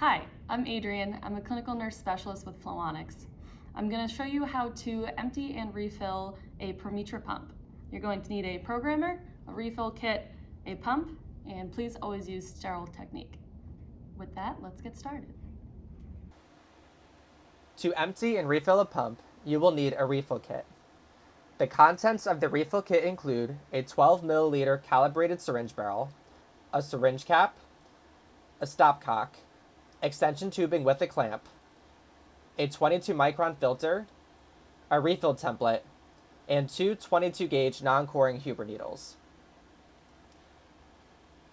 Hi, I'm Adrienne. I'm a clinical nurse specialist with Flowonix. I'm going to show you how to empty and refill a Prometra pump. You're going to need a programmer, a refill kit, a pump, and please always use sterile technique. With that, let's get started. To empty and refill a pump, you will need a refill kit. The contents of the refill kit include a 12 milliliter calibrated syringe barrel, a syringe cap, a stopcock, extension tubing with a clamp, a 22 micron filter, a refill template, and two 22 gauge non-coring Huber needles.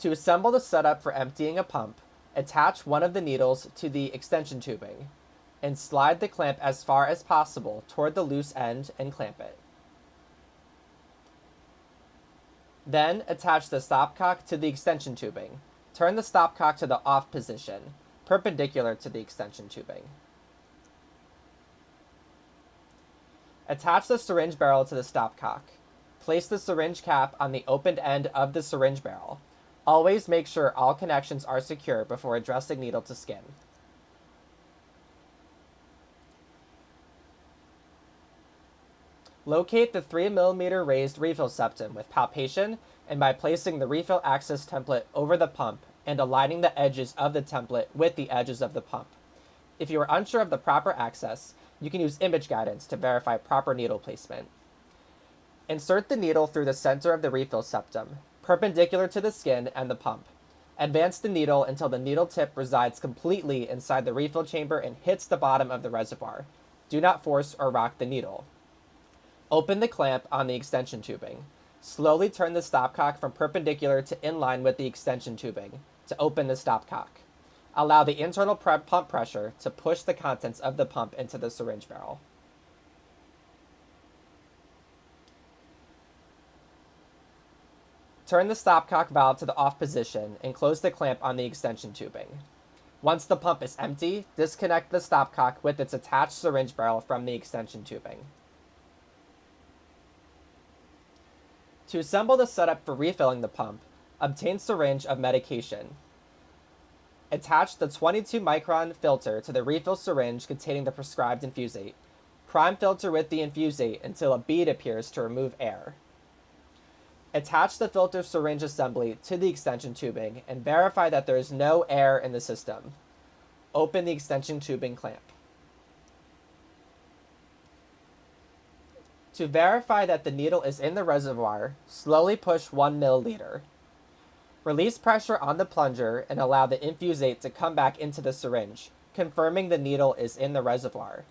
To assemble the setup for emptying a pump, attach one of the needles to the extension tubing and slide the clamp as far as possible toward the loose end and clamp it. Then attach the stopcock to the extension tubing. Turn the stopcock to the off position, perpendicular to the extension tubing. Attach the syringe barrel to the stopcock. Place the syringe cap on the opened end of the syringe barrel. Always make sure all connections are secure before addressing needle to skin. Locate the 3 mm raised refill septum with palpation and by placing the refill access template over the pump and aligning the edges of the template with the edges of the pump. If you are unsure of the proper access, you can use image guidance to verify proper needle placement. Insert the needle through the center of the refill septum, perpendicular to the skin and the pump. Advance the needle until the needle tip resides completely inside the refill chamber and hits the bottom of the reservoir. Do not force or rock the needle. Open the clamp on the extension tubing. Slowly turn the stopcock from perpendicular to inline with the extension tubing to open the stopcock. Allow the internal pump pressure to push the contents of the pump into the syringe barrel. Turn the stopcock valve to the off position and close the clamp on the extension tubing. Once the pump is empty, disconnect the stopcock with its attached syringe barrel from the extension tubing. To assemble the setup for refilling the pump, obtain syringe of medication. Attach the 22 micron filter to the refill syringe containing the prescribed infusate. Prime filter with the infusate until a bead appears to remove air. Attach the filter syringe assembly to the extension tubing and verify that there is no air in the system. Open the extension tubing clamp. To verify that the needle is in the reservoir, slowly push 1 milliliter. Release pressure on the plunger and allow the infusate to come back into the syringe, confirming the needle is in the reservoir.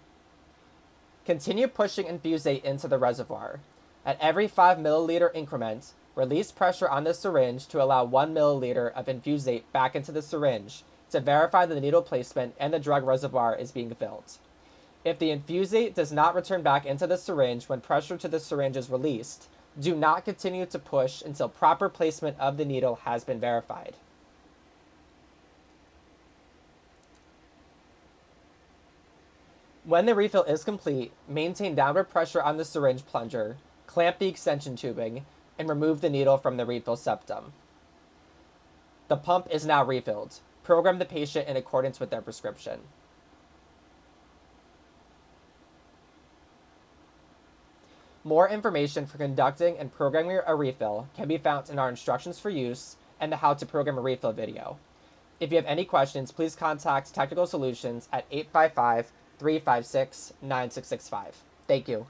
Continue pushing infusate into the reservoir. At every 5 milliliter increment, release pressure on the syringe to allow 1 milliliter of infusate back into the syringe to verify the needle placement and the drug reservoir is being filled. If the infusate does not return back into the syringe when pressure to the syringe is released, do not continue to push until proper placement of the needle has been verified. When the refill is complete, maintain downward pressure on the syringe plunger, clamp the extension tubing, and remove the needle from the refill septum. The pump is now refilled. Program the patient in accordance with their prescription. More information for conducting and programming a refill can be found in our instructions for use and the how to program a refill video. If you have any questions, please contact Technical Solutions at 855-356-9665. Thank you.